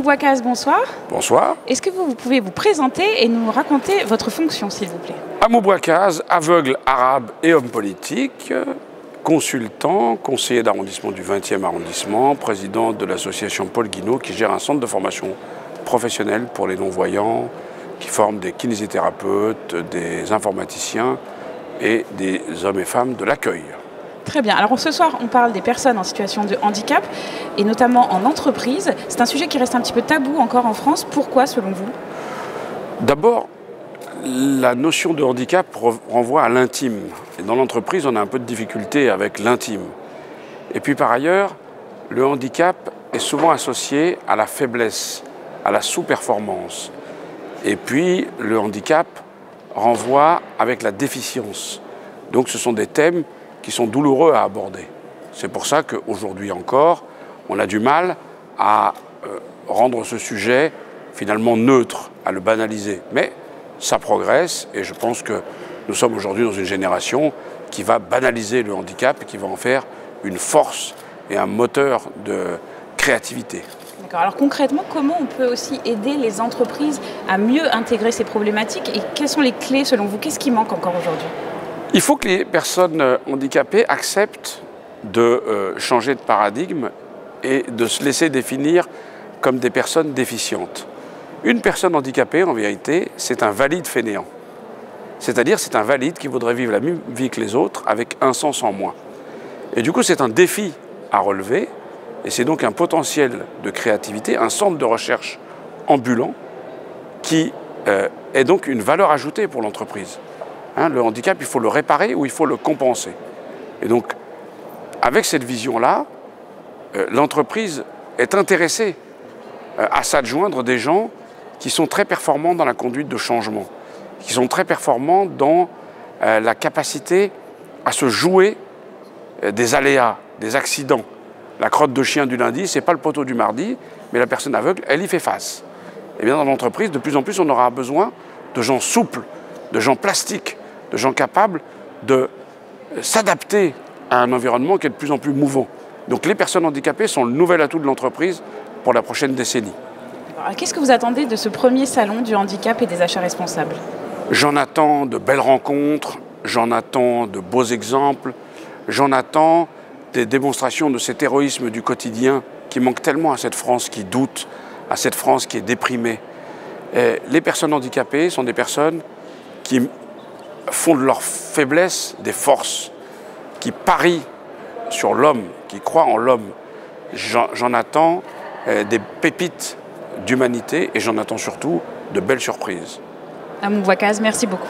Bouakaz, bonsoir. Bonsoir. Est-ce que vous pouvez vous présenter et nous raconter votre fonction, s'il vous plaît? Hamou Bouakaz, aveugle arabe et homme politique, consultant, conseiller d'arrondissement du 20e arrondissement, président de l'association Paul Guinaud qui gère un centre de formation professionnelle pour les non-voyants, qui forme des kinésithérapeutes, des informaticiens et des hommes et femmes de l'accueil. Très bien. Alors ce soir, on parle des personnes en situation de handicap et notamment en entreprise. C'est un sujet qui reste un petit peu tabou encore en France. Pourquoi, selon vous? D'abord, la notion de handicap renvoie à l'intime. Et dans l'entreprise, on a un peu de difficulté avec l'intime. Et puis par ailleurs, le handicap est souvent associé à la faiblesse, à la sous-performance. Et puis le handicap renvoie avec la déficience. Donc ce sont des thèmes qui sont douloureux à aborder. C'est pour ça qu'aujourd'hui encore, on a du mal à rendre ce sujet finalement neutre, à le banaliser. Mais ça progresse et je pense que nous sommes aujourd'hui dans une génération qui va banaliser le handicap et qui va en faire une force et un moteur de créativité. D'accord. Alors concrètement, comment on peut aussi aider les entreprises à mieux intégrer ces problématiques et quelles sont les clés selon vous? Qu'est-ce qui manque encore aujourd'hui? Il faut que les personnes handicapées acceptent de changer de paradigme et de se laisser définir comme des personnes déficientes. Une personne handicapée, en vérité, c'est un valide fainéant. C'est-à-dire c'est un valide qui voudrait vivre la même vie que les autres avec un sens en moins. Et du coup, c'est un défi à relever et c'est donc un potentiel de créativité, un centre de recherche ambulant qui est donc une valeur ajoutée pour l'entreprise. Le handicap, il faut le réparer ou il faut le compenser. Et donc, avec cette vision-là, l'entreprise est intéressée à s'adjoindre des gens qui sont très performants dans la conduite de changement, qui sont très performants dans la capacité à se jouer des aléas, des accidents. La crotte de chien du lundi, ce n'est pas le poteau du mardi, mais la personne aveugle, elle y fait face. Et bien dans l'entreprise, de plus en plus, on aura besoin de gens souples, de gens plastiques, de gens capables de s'adapter à un environnement qui est de plus en plus mouvant. Donc les personnes handicapées sont le nouvel atout de l'entreprise pour la prochaine décennie. Qu'est-ce que vous attendez de ce premier salon du handicap et des achats responsables? J'en attends de belles rencontres, j'en attends de beaux exemples, j'en attends des démonstrations de cet héroïsme du quotidien qui manque tellement à cette France qui doute, à cette France qui est déprimée. Et les personnes handicapées sont des personnes qui font de leur faiblesse des forces, qui parient sur l'homme, qui croient en l'homme. J'en attends des pépites d'humanité et j'en attends surtout de belles surprises. Hamou Bouakaz, merci beaucoup.